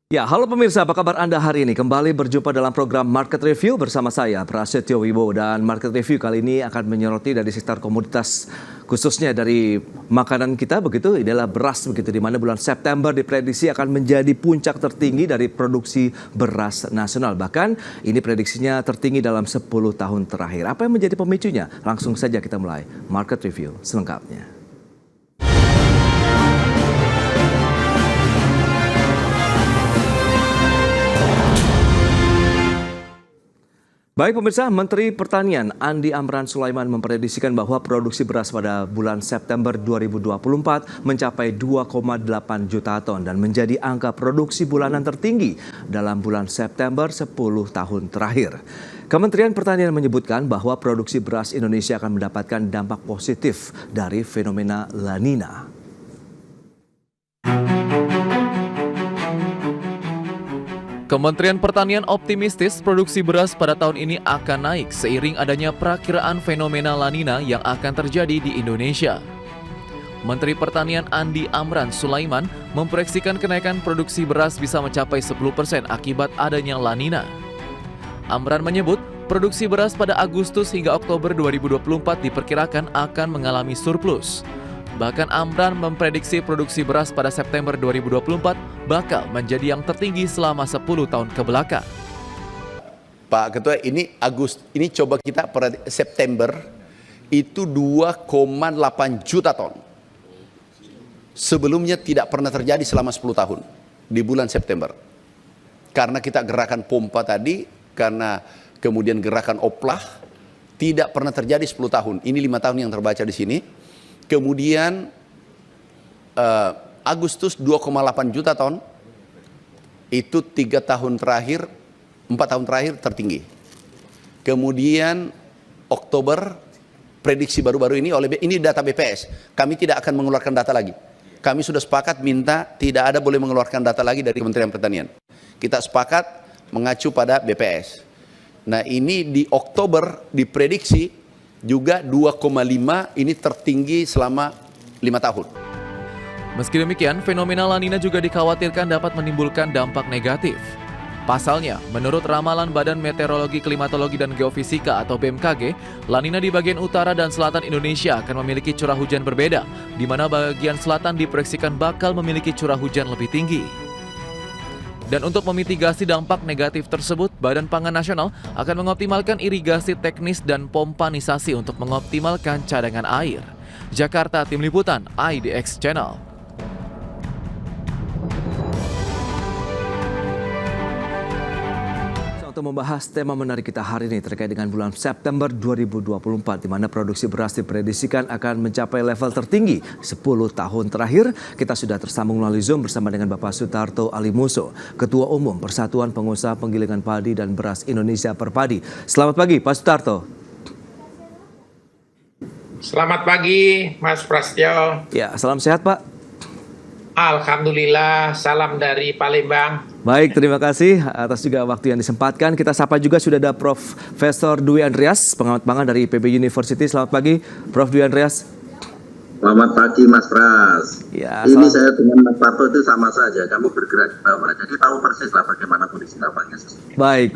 Ya, halo pemirsa, apa kabar Anda hari ini? Kembali berjumpa dalam program Market Review bersama saya, Prasetyo Wibowo. Dan Market Review kali ini akan menyoroti dari sektor komoditas, khususnya dari makanan kita, begitu, adalah beras, begitu, di mana bulan September diprediksi akan menjadi puncak tertinggi dari produksi beras nasional. Bahkan ini prediksinya tertinggi dalam 10 tahun terakhir. Apa yang menjadi pemicunya? Langsung saja kita mulai Market Review selengkapnya. Baik pemirsa, Menteri Pertanian Andi Amran Sulaiman memprediksikan bahwa produksi beras pada bulan September 2024 mencapai 2,8 juta ton dan menjadi angka produksi bulanan tertinggi dalam bulan September 10 tahun terakhir. Kementerian Pertanian menyebutkan bahwa produksi beras Indonesia akan mendapatkan dampak positif dari fenomena La Nina. Kementerian Pertanian optimistis produksi beras pada tahun ini akan naik seiring adanya perakiraan fenomena La Nina yang akan terjadi di Indonesia. Menteri Pertanian Andi Amran Sulaiman memproyeksikan kenaikan produksi beras bisa mencapai 10% akibat adanya La Nina. Amran menyebut produksi beras pada Agustus hingga Oktober 2024 diperkirakan akan mengalami surplus. Bahkan Amran memprediksi produksi beras pada September 2024 bakal menjadi yang tertinggi selama 10 tahun kebelakang. Pak Ketua, ini coba kita pada September itu 2,8 juta ton. Sebelumnya tidak pernah terjadi selama 10 tahun di bulan September. Karena kita gerakan pompa tadi, karena kemudian gerakan oplah, tidak pernah terjadi 10 tahun. Ini 5 tahun yang terbaca di sini. Kemudian Agustus 2,8 juta ton, itu 4 tahun terakhir tertinggi. Kemudian Oktober, prediksi baru-baru ini data BPS, kami tidak akan mengeluarkan data lagi. Kami sudah sepakat minta tidak ada boleh mengeluarkan data lagi dari Kementerian Pertanian. Kita sepakat mengacu pada BPS. Nah ini di Oktober diprediksi juga 2,5, ini tertinggi selama 5 tahun. Meski demikian, fenomena La Nina juga dikhawatirkan dapat menimbulkan dampak negatif. Pasalnya, menurut ramalan Badan Meteorologi, Klimatologi, dan Geofisika atau BMKG, La Nina di bagian utara dan selatan Indonesia akan memiliki curah hujan berbeda, di mana bagian selatan diproyeksikan bakal memiliki curah hujan lebih tinggi. Dan untuk memitigasi dampak negatif tersebut, Badan Pangan Nasional akan mengoptimalkan irigasi teknis dan pompanisasi untuk mengoptimalkan cadangan air. Jakarta, Tim Liputan, IDX Channel. Untuk membahas tema menarik kita hari ini terkait dengan bulan September 2024, di mana produksi beras diprediksikan akan mencapai level tertinggi 10 tahun terakhir. Kita sudah tersambung melalui Zoom bersama dengan Bapak Sutarto Alimuso, Ketua Umum Persatuan Pengusaha Penggilingan Padi dan Beras Indonesia Perpadi. Selamat pagi Pak Sutarto. Selamat pagi Mas Prasetyo. Ya, salam sehat Pak. Alhamdulillah, salam dari Palembang. Baik, terima kasih atas juga waktu yang disempatkan. Kita sapa juga sudah ada Profesor Dwi Andreas, pengamat pangan dari IPB University. Selamat pagi, Prof. Dwi Andreas. Selamat pagi Mas Pras. Ya, ini saya dengan Mas Parto itu sama saja. Kamu bergerak di bawah, jadi tahu persis lah bagaimana kondisi lapangannya.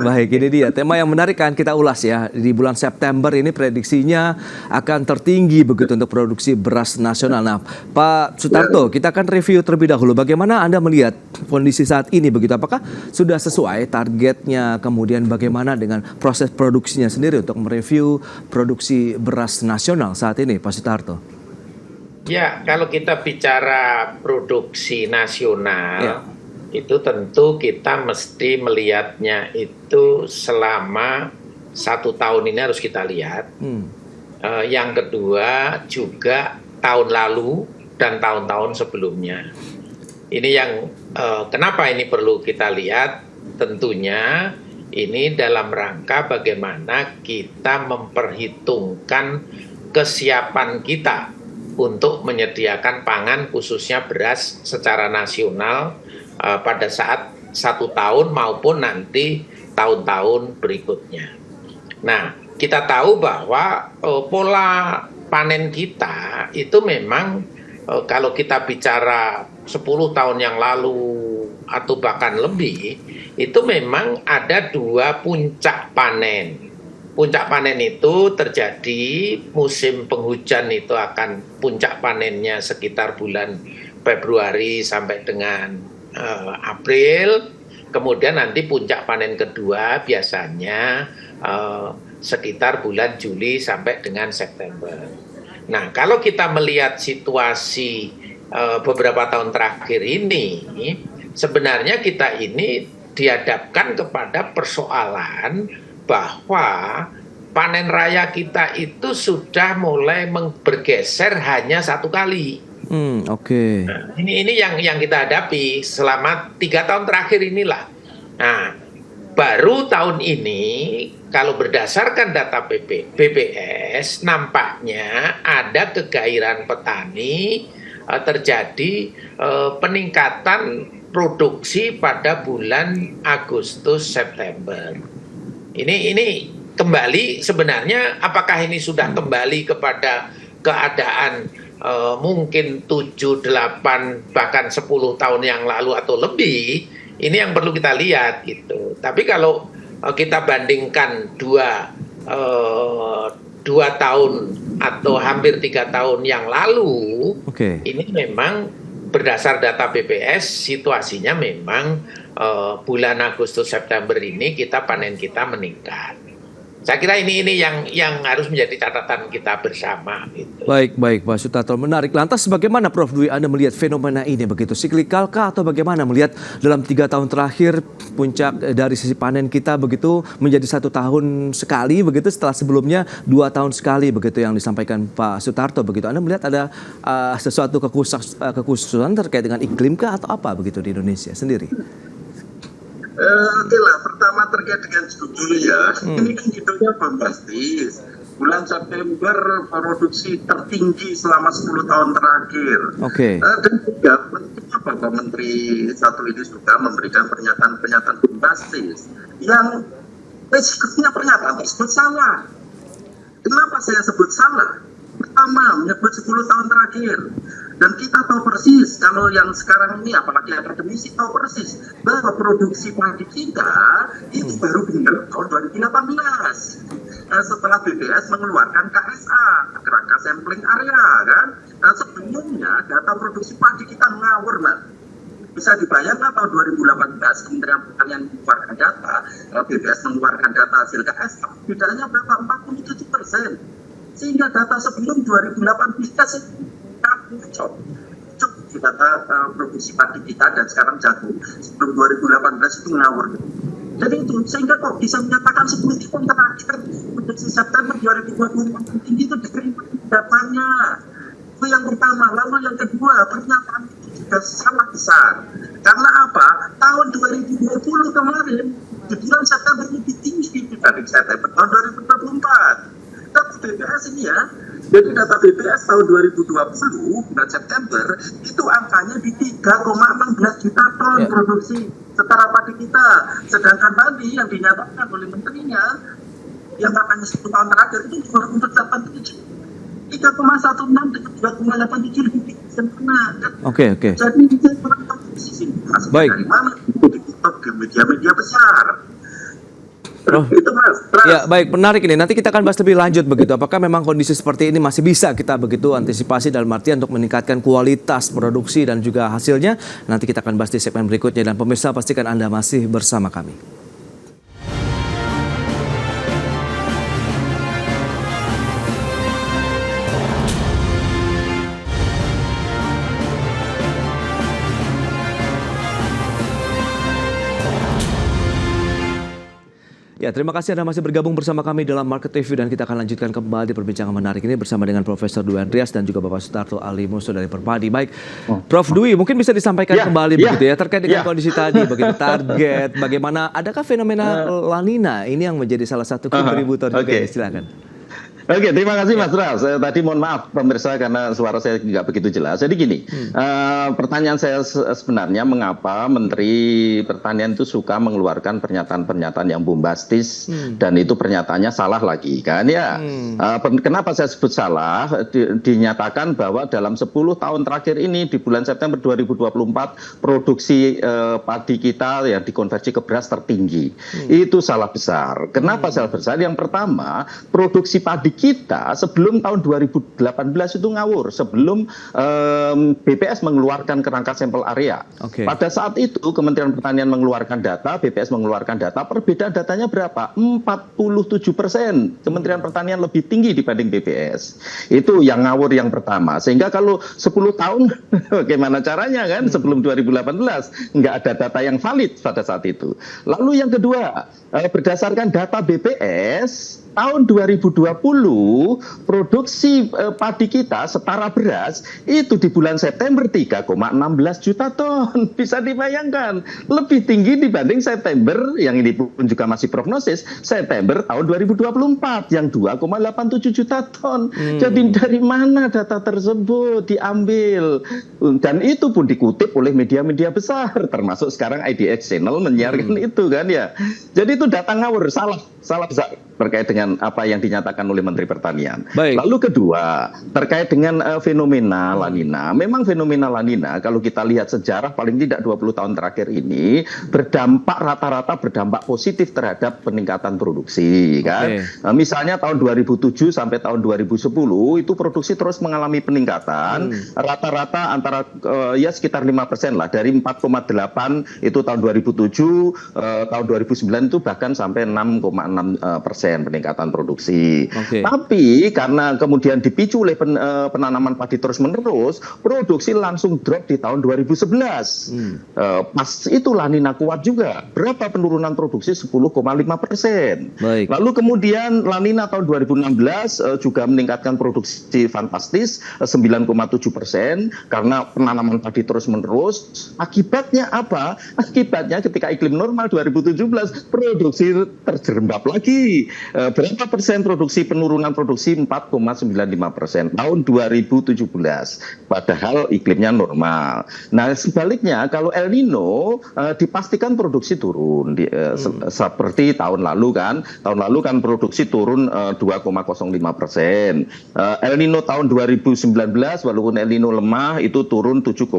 Baik. Ini dia tema yang menarik kan kita ulas ya. Di bulan September ini prediksinya akan tertinggi begitu untuk produksi beras nasional. Nah, Pak Sutarto, kita akan review terlebih dahulu. Bagaimana Anda melihat kondisi saat ini begitu? Apakah sudah sesuai targetnya? Kemudian bagaimana dengan proses produksinya sendiri untuk mereview produksi beras nasional saat ini, Pak Sutarto? Ya, kalau kita bicara produksi nasional, itu tentu kita mesti melihatnya itu selama 1 tahun ini harus kita lihat. Yang kedua juga tahun lalu dan tahun-tahun sebelumnya. Ini yang kenapa ini perlu kita lihat? Tentunya ini dalam rangka bagaimana kita memperhitungkan kesiapan kita untuk menyediakan pangan khususnya beras secara nasional pada saat 1 tahun maupun nanti tahun-tahun berikutnya. Nah, kita tahu bahwa pola panen kita itu memang kalau kita bicara 10 tahun yang lalu atau bahkan lebih, itu memang ada 2 puncak panen. Puncak panen itu terjadi musim penghujan, itu akan puncak panennya sekitar bulan Februari sampai dengan April. Kemudian nanti puncak panen kedua biasanya sekitar bulan Juli sampai dengan September. Nah, kalau kita melihat situasi beberapa tahun terakhir ini, sebenarnya kita ini dihadapkan kepada persoalan bahwa panen raya kita itu sudah mulai bergeser hanya 1 kali. Oke. Nah, ini yang kita hadapi selama 3 tahun terakhir inilah. Nah, baru tahun ini kalau berdasarkan data BPS nampaknya ada kegairahan petani, terjadi peningkatan produksi pada bulan Agustus September. Ini kembali sebenarnya, apakah ini sudah kembali kepada keadaan mungkin 7, 8 bahkan 10 tahun yang lalu atau lebih? Ini yang perlu kita lihat gitu. Tapi kalau kita bandingkan 2 tahun atau hampir 3 tahun yang lalu, ini memang berdasar data BPS situasinya memang bulan Agustus September ini panen kita meningkat. Saya kira ini yang harus menjadi catatan kita bersama. Gitu. Baik Pak Sutarto, menarik. Lantas bagaimana Prof Dwi Anda melihat fenomena ini begitu? Siklikal kah atau bagaimana melihat dalam 3 tahun terakhir puncak dari sisi panen kita begitu menjadi 1 tahun sekali begitu, setelah sebelumnya 2 tahun sekali begitu yang disampaikan Pak Sutarto begitu. Anda melihat ada sesuatu kekhususan terkait dengan iklim kah atau apa begitu di Indonesia sendiri? Oke lah, pertama terkait dengan judul ya, ini kan judulnya bombastis. Bulan September produksi tertinggi selama 10 tahun terakhir. Dan juga pentingnya Bapak Menteri satu ini juga memberikan pernyataan-pernyataan bombastis yang basicnya pernyataan tersebut salah. Kenapa saya sebut salah? Pertama, menyebut 10 tahun terakhir. Dan kita tahu persis, kalau yang sekarang ini, apalagi akademisi tahu persis, bahwa produksi padi kita itu baru benar tahun 2018. Setelah BPS mengeluarkan KSA, kerangka sampling area, kan? Sebelumnya data produksi padi kita ngawur, Mas. Bisa dibayangkan tahun 2018 Kementerian Pertanian mengeluarkan data, BPS mengeluarkan data hasil KSA, bedanya berapa? 47%. Sehingga data sebelum 2018 itu cocok di data produksi padi kita dan sekarang jagung sebelum 2018 itu ngawur. Jadi itu sehingga kok bisa menyatakan 10 tahun terakhir produksi September 2024 tinggi itu diterima datanya. Itu yang pertama. Lalu yang kedua, pernyataan itu juga sangat besar. Karena apa? Tahun 2020 kemarin di bulan September lebih tinggi dibanding September tahun 2024. Data BPS ini ya, jadi data BPS tahun 2020 bulan September itu angkanya di 3,16 juta ton produksi setara padi kita. Sedangkan tadi yang dinyatakan oleh menterinya yang angkanya 10 tahun terakhir itu juga untuk 3,16 dengan 2,87 lebih sempurna. Jadi itu posisi dari mana itu ditutup di media-media besar. Itu Mas. Ya baik, menarik ini. Nanti kita akan bahas lebih lanjut begitu. Apakah memang kondisi seperti ini masih bisa kita begitu antisipasi dalam artian untuk meningkatkan kualitas produksi dan juga hasilnya. Nanti kita akan bahas di segmen berikutnya. Dan pemirsa pastikan Anda masih bersama kami. Ya, terima kasih Anda masih bergabung bersama kami dalam Market Review dan kita akan lanjutkan kembali perbincangan menarik ini bersama dengan Profesor Dwi Andreas dan juga Bapak Sutarto Alimuso dari Perpadi. Baik, Prof Dwi mungkin bisa disampaikan kembali begitu ya terkait dengan kondisi tadi, begitu target, bagaimana, adakah fenomena La Nina ini yang menjadi salah satu kontributor juga? Silakan. Oke, terima kasih Mas Ras. Tadi mohon maaf pemirsa karena suara saya nggak begitu jelas. Jadi gini, pertanyaan saya sebenarnya mengapa Menteri Pertanian itu suka mengeluarkan pernyataan-pernyataan yang bombastis dan itu pernyataannya salah lagi kan ya? Kenapa saya sebut salah? Dinyatakan bahwa dalam 10 tahun terakhir ini di bulan September 2024 produksi padi kita yang dikonversi ke beras tertinggi. Itu salah besar. Kenapa salah besar? Yang pertama, produksi padi kita sebelum tahun 2018 itu ngawur, sebelum BPS mengeluarkan kerangka sampel area. Pada saat itu Kementerian Pertanian mengeluarkan data, BPS mengeluarkan data, perbedaan datanya berapa? 47%. Kementerian Pertanian lebih tinggi dibanding BPS. Itu yang ngawur yang pertama. Sehingga kalau 10 tahun bagaimana caranya kan sebelum 2018 nggak ada data yang valid pada saat itu. Lalu yang kedua, berdasarkan data BPS tahun 2020 produksi padi kita setara beras itu di bulan September 3,16 juta ton. Bisa dibayangkan lebih tinggi dibanding September yang ini pun juga masih prognosis September tahun 2024 yang 2,87 juta ton. Jadi dari mana data tersebut diambil? Dan itu pun dikutip oleh media-media besar termasuk sekarang IDX Channel menyiarkan itu kan ya. Jadi itu data ngawur, salah besar terkait dengan apa yang dinyatakan oleh Menteri Pertanian. Lalu kedua, terkait dengan fenomena La Nina. Memang fenomena La Nina kalau kita lihat sejarah paling tidak 20 tahun terakhir ini rata-rata berdampak positif terhadap peningkatan produksi kan. Misalnya tahun 2007 sampai tahun 2010 itu produksi terus mengalami peningkatan rata-rata antara ya sekitar 5% lah, dari 4,8 itu tahun 2007, tahun 2009 itu bahkan sampai 6,6% peningkatan produksi. Tapi karena kemudian dipicu oleh penanaman padi terus-menerus, produksi langsung drop di tahun 2011. Pas itu La Nina kuat juga. Berapa penurunan produksi? 10,5%. Lalu kemudian La Nina tahun 2016 juga meningkatkan produksi fantastis 9,7% karena penanaman padi terus-menerus. Akibatnya apa? Akibatnya ketika iklim normal 2017 produksi terjerembab lagi. Berapa persen produksi penurunan produksi? 4,95% tahun 2017. Padahal iklimnya normal. Nah sebaliknya kalau El Nino dipastikan produksi turun seperti tahun lalu kan. Tahun lalu kan produksi turun 2,05%. El Nino tahun 2019 walaupun El Nino lemah itu turun 7,7%.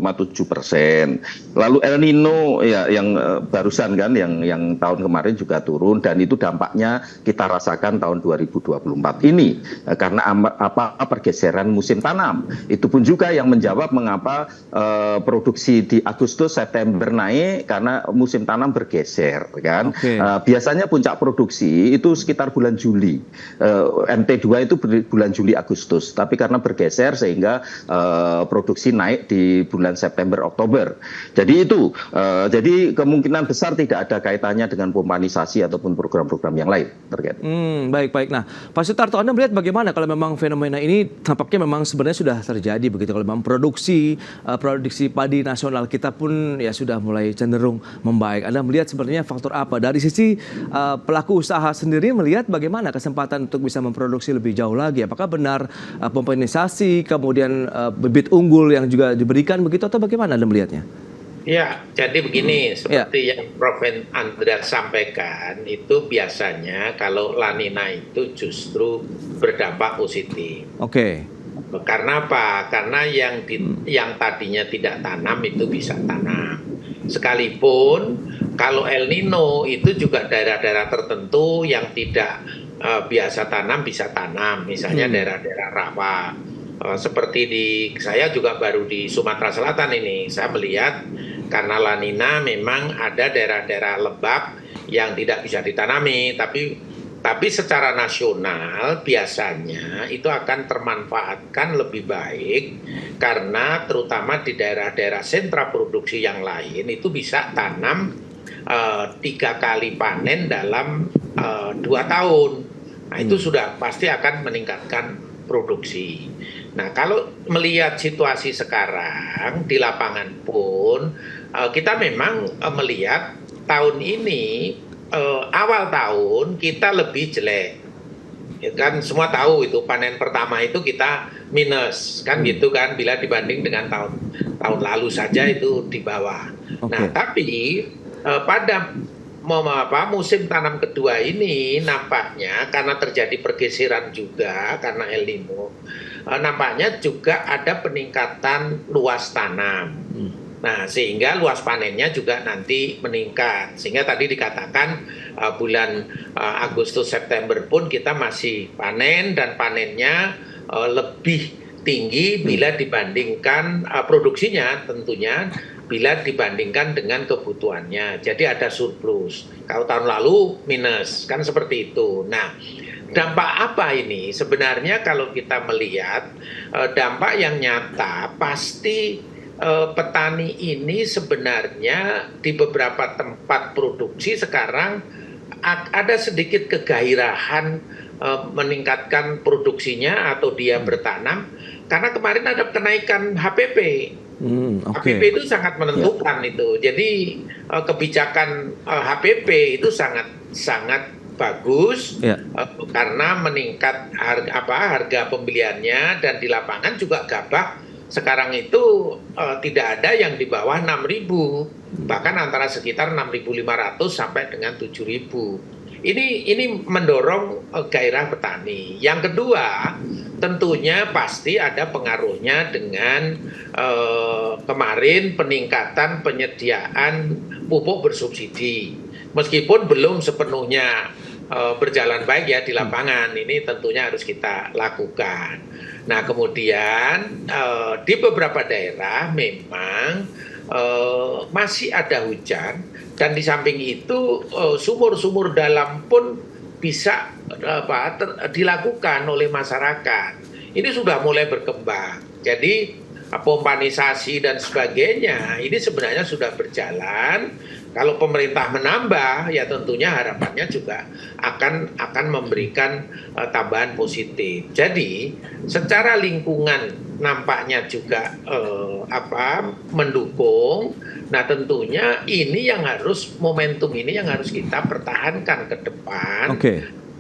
Lalu El Nino ya yang barusan kan yang tahun kemarin juga turun dan itu dampaknya kita rasakan tahun 2024 ini karena pergeseran musim tanam. Itu pun juga yang menjawab mengapa produksi di Agustus September naik karena musim tanam bergeser kan. Biasanya puncak produksi itu sekitar bulan Juli. MT2 itu bulan Juli Agustus, tapi karena bergeser sehingga produksi naik di bulan September Oktober. Jadi itu jadi kemungkinan besar tidak ada kaitannya dengan pompanisasi ataupun program-program yang lain terkait. Baik. Nah, Pak Sutarto, Anda melihat bagaimana kalau memang fenomena ini tampaknya memang sebenarnya sudah terjadi begitu, kalau memang produksi padi nasional kita pun ya sudah mulai cenderung membaik. Anda melihat sebenarnya faktor apa? Dari sisi pelaku usaha sendiri melihat bagaimana kesempatan untuk bisa memproduksi lebih jauh lagi? Apakah benar pompanisasi, kemudian bibit unggul yang juga diberikan begitu atau bagaimana Anda melihatnya? Ya, jadi begini, seperti yang Prof. Andreas sampaikan, itu biasanya kalau La Nina itu justru berdampak positif. Karena apa? Karena yang tadinya tidak tanam itu bisa tanam. Sekalipun kalau El Nino itu juga daerah-daerah tertentu yang tidak biasa tanam bisa tanam, misalnya daerah-daerah rawa. Seperti saya juga baru di Sumatera Selatan ini, saya melihat karena La Nina memang ada daerah-daerah lembab yang tidak bisa ditanami, tapi secara nasional biasanya itu akan termanfaatkan lebih baik karena terutama di daerah-daerah sentra produksi yang lain itu bisa tanam 3 kali panen dalam 2 tahun. Nah itu sudah pasti akan meningkatkan produksi. Nah kalau melihat situasi sekarang di lapangan pun kita memang melihat tahun ini awal tahun kita lebih jelek. kan semua tahu itu panen pertama itu kita minus kan gitu kan, bila dibanding dengan tahun lalu saja itu di bawah. Nah tapi pada musim tanam kedua ini nampaknya karena terjadi pergeseran juga karena El Nino, nampaknya juga ada peningkatan luas tanam. Nah, sehingga luas panennya juga nanti meningkat. Sehingga tadi dikatakan bulan Agustus September pun kita masih panen, dan panennya lebih tinggi bila dibandingkan produksinya tentunya bila dibandingkan dengan kebutuhannya. Jadi ada surplus. Kalau tahun lalu minus, kan seperti itu. Nah, dampak apa ini? Sebenarnya kalau kita melihat dampak yang nyata, pasti petani ini sebenarnya di beberapa tempat produksi sekarang ada sedikit kegairahan meningkatkan produksinya atau dia bertanam, karena kemarin ada kenaikan HPP. HPP itu sangat menentukan itu. Jadi kebijakan HPP itu sangat bagus karena meningkat harga pembeliannya, dan di lapangan juga gabah sekarang itu tidak ada yang di bawah 6.000, bahkan antara sekitar 6.500 sampai dengan 7.000. Ini mendorong gairah petani. Yang kedua, tentunya pasti ada pengaruhnya dengan kemarin peningkatan penyediaan pupuk bersubsidi. Meskipun belum sepenuhnya berjalan baik ya di lapangan, ini tentunya harus kita lakukan. Nah, kemudian di beberapa daerah memang masih ada hujan, dan di samping itu sumur-sumur dalam pun bisa dilakukan oleh masyarakat. Ini sudah mulai berkembang. Jadi pompanisasi dan sebagainya ini sebenarnya sudah berjalan. Kalau pemerintah menambah, ya tentunya harapannya juga akan memberikan tambahan positif. Jadi secara lingkungan nampaknya juga mendukung. Nah, tentunya ini yang momentum ini yang harus kita pertahankan ke depan.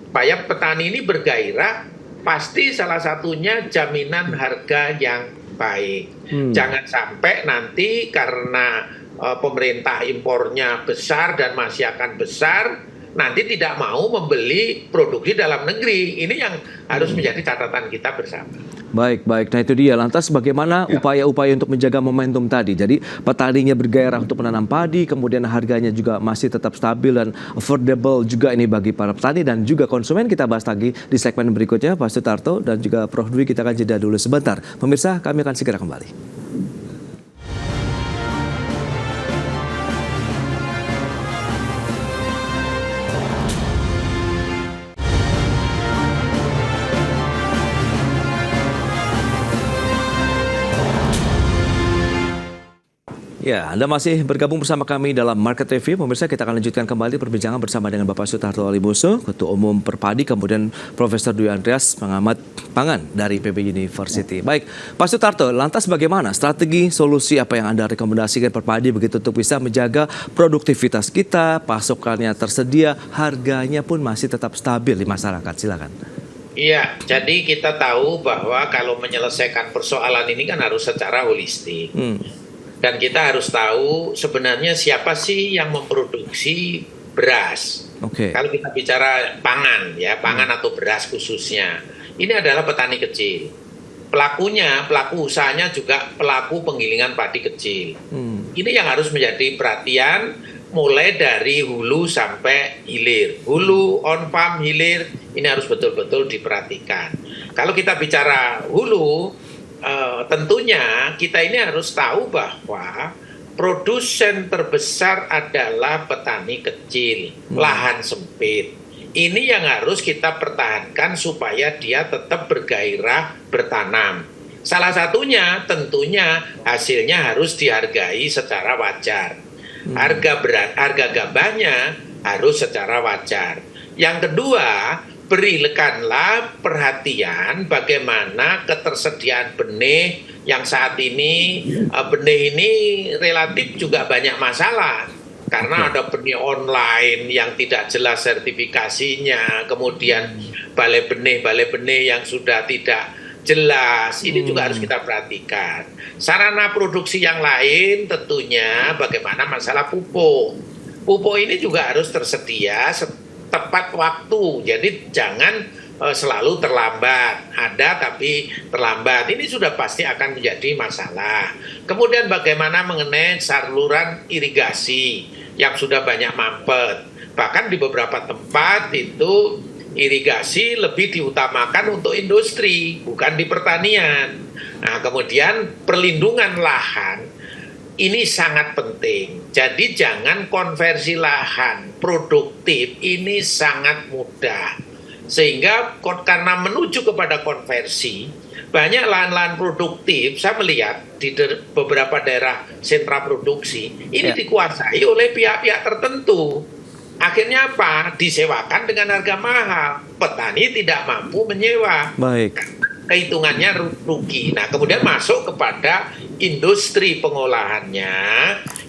Supaya petani ini bergairah, pasti salah satunya jaminan harga yang baik. Jangan sampai nanti karena pemerintah impornya besar dan masih akan besar, nanti tidak mau membeli produksi dalam negeri. Ini yang harus menjadi catatan kita bersama. Baik. Nah itu dia. Lantas bagaimana upaya-upaya untuk menjaga momentum tadi? Jadi petaninya bergairah untuk menanam padi, kemudian harganya juga masih tetap stabil dan affordable juga ini bagi para petani dan juga konsumen. Kita bahas lagi di segmen berikutnya. Pak Sutarto dan juga Prof. Dwi, kita akan jeda dulu sebentar. Pemirsa, kami akan segera kembali. Ya, Anda masih bergabung bersama kami dalam Market Review. Pemirsa, kita akan lanjutkan kembali perbincangan bersama dengan Bapak Sutarto Aliboso, Ketua Umum Perpadi, kemudian Profesor Dwi Andreas, pengamat pangan dari PB University. Baik, Pak Sutarto, lantas bagaimana strategi, solusi apa yang Anda rekomendasikan Perpadi begitu untuk bisa menjaga produktivitas kita, pasokannya tersedia, harganya pun masih tetap stabil di masyarakat? Silakan. Iya, jadi kita tahu bahwa kalau menyelesaikan persoalan ini kan harus secara holistik. Dan kita harus tahu sebenarnya siapa sih yang memproduksi beras. Kalau kita bicara pangan, ya pangan atau beras khususnya, ini adalah petani kecil. Pelaku usahanya juga pelaku penggilingan padi kecil. Ini yang harus menjadi perhatian mulai dari hulu sampai hilir. Hulu, on farm, hilir, ini harus betul-betul diperhatikan. Kalau kita bicara hulu, tentunya kita ini harus tahu bahwa produsen terbesar adalah petani kecil, lahan sempit. Ini yang harus kita pertahankan supaya dia tetap bergairah bertanam. Salah satunya tentunya hasilnya harus dihargai secara wajar. Harga gabahnya harus secara wajar. Yang kedua, berikanlah perhatian bagaimana ketersediaan benih yang saat ini benih ini relatif juga banyak masalah. Karena ada benih online yang tidak jelas sertifikasinya, kemudian balai benih yang sudah tidak jelas, ini juga harus kita perhatikan. Sarana produksi yang lain tentunya bagaimana masalah pupuk. Pupuk ini juga harus tersedia tepat waktu, jadi jangan selalu terlambat, ada tapi terlambat. Ini sudah pasti akan menjadi masalah. Kemudian bagaimana mengenai saluran irigasi yang sudah banyak mampet. Bahkan di beberapa tempat itu irigasi lebih diutamakan untuk industri, bukan di pertanian. Nah, kemudian perlindungan lahan ini sangat penting. Jadi jangan konversi lahan produktif ini sangat mudah. Sehingga karena menuju kepada konversi, banyak lahan-lahan produktif, saya melihat di beberapa daerah sentra produksi, ini dikuasai oleh pihak-pihak tertentu. Akhirnya apa? Disewakan dengan harga mahal. Petani tidak mampu menyewa. Baik. Kehitungannya rugi. Nah, kemudian masuk kepada industri pengolahannya.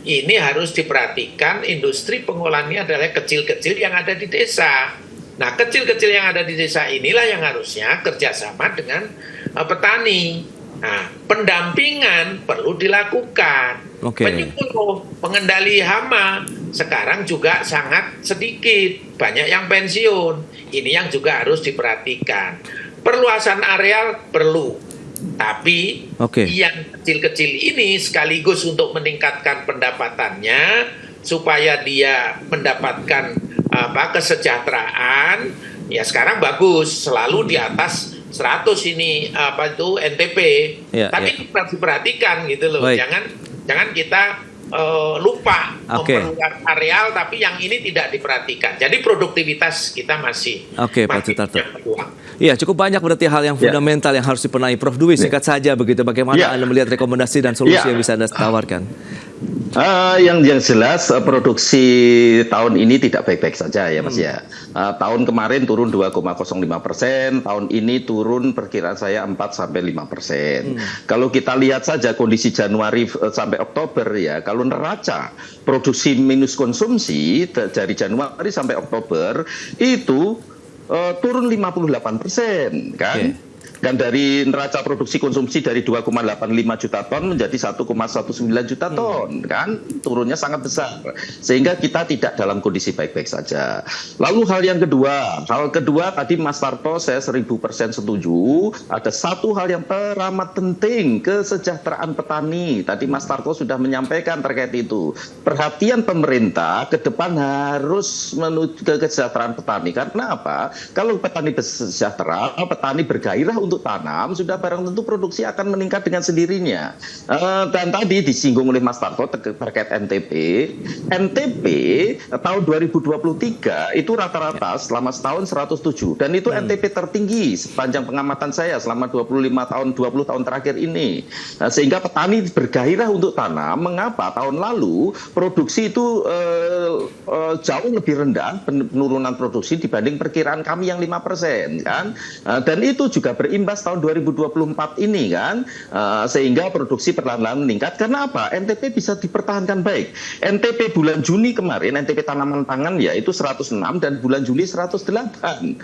Ini harus diperhatikan, industri pengolahannya adalah kecil-kecil yang ada di desa. Nah, kecil-kecil yang ada di desa inilah yang harusnya kerjasama dengan petani. Nah, pendampingan perlu dilakukan. Penyuluh, pengendali hama sekarang juga sangat sedikit, banyak yang pensiun. Ini yang juga harus diperhatikan. Perluasan areal perlu, tapi yang kecil-kecil ini sekaligus untuk meningkatkan pendapatannya supaya dia mendapatkan kesejahteraan. Ya sekarang bagus, selalu di atas 100 ini NTP. Tapi harus diperhatikan gitu loh. Jangan kita lupa memperluas areal, tapi yang ini tidak diperhatikan. Jadi produktivitas kita masih Pak Sutarto. Iya, cukup banyak berarti hal yang fundamental yang harus dipenuhi. Prof. Dwi, singkat saja begitu. Bagaimana Anda melihat rekomendasi dan solusi yang bisa Anda tawarkan? Yang jelas produksi tahun ini tidak baik-baik saja ya Mas ya. Tahun kemarin turun 2,05%, tahun ini turun perkiraan saya 4-5%. Kalau kita lihat saja kondisi Januari sampai Oktober ya, kalau neraca produksi minus konsumsi dari Januari sampai Oktober itu turun 58%, kan? Dan dari neraca produksi konsumsi dari 2,85 juta ton menjadi 1,19 juta ton, kan? Turunnya sangat besar. Sehingga kita tidak dalam kondisi baik-baik saja. Lalu hal kedua tadi Mas Tarto saya 1000% setuju. Ada satu hal yang teramat penting, kesejahteraan petani. Tadi Mas Tarto sudah menyampaikan terkait itu. Perhatian pemerintah ke depan harus menuju ke kesejahteraan petani. Karena apa? Kalau petani sejahtera, petani bergairah untuk tanam, sudah barang tentu produksi akan meningkat dengan sendirinya. Dan tadi disinggung oleh Mas Tarto terkait NTP. NTP tahun 2023 itu rata-rata selama setahun 107, dan itu NTP tertinggi sepanjang pengamatan saya selama 20 tahun terakhir ini. Sehingga petani bergairah untuk tanam. Mengapa? Tahun lalu produksi itu jauh lebih rendah, penurunan produksi dibanding perkiraan kami yang 5%, kan? Dan itu juga berimbas tahun 2024 ini, kan? Sehingga produksi perlahan-lahan meningkat. Karena apa? NTP bisa dipertahankan baik. NTP bulan Juni kemarin, NTP tanaman pangan ya itu 106 dan bulan Juli 108.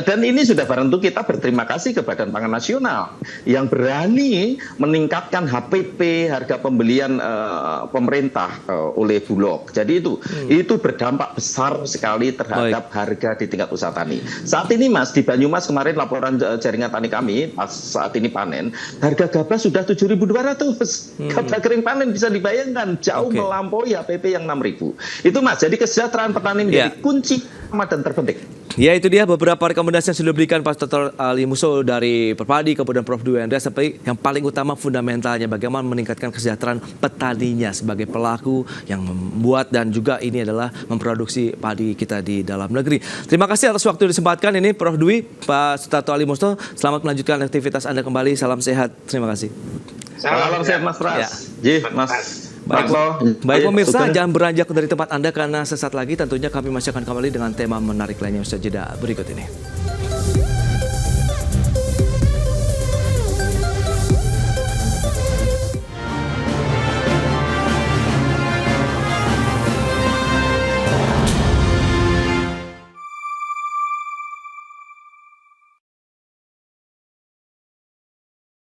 Dan ini sudah barang tentu kita berterima kasih ke Badan Pangan Nasional yang berani meningkatkan HPP, harga pembelian pemerintah oleh Bulog. Jadi itu berdampak besar sekali terhadap harga di tingkat usaha tani. Saat ini Mas, di Banyumas kemarin laporan jaringan tani kami pas saat ini panen, harga gabah sudah 7.200. Gabah kering panen bisa dibayangkan jauh melampaui HPP yang 6.000. Itu Mas, jadi kesejahteraan petani menjadi kunci utama dan terpenting. Ya, itu dia beberapa rekomendasi yang sudah diberikan Pak Dr. Ali Musso dari Perpadi, kemudian Prof. Dwi Andreas, seperti yang paling utama fundamentalnya bagaimana meningkatkan kesejahteraan petaninya sebagai pelaku yang membuat dan juga ini adalah memproduksi padi kita di dalam negeri. Terima kasih atas waktu yang disempatkan ini Prof. Dwi, Pak Dr. Ali Musso. Selamat melanjutkan aktivitas Anda kembali. Salam sehat. Terima kasih. Salam sehat Mas Pras. Mas. Baik pemirsa, jangan beranjak dari tempat Anda karena sesaat lagi tentunya kami masih akan kembali dengan tema menarik lainnya usai jeda berikut ini.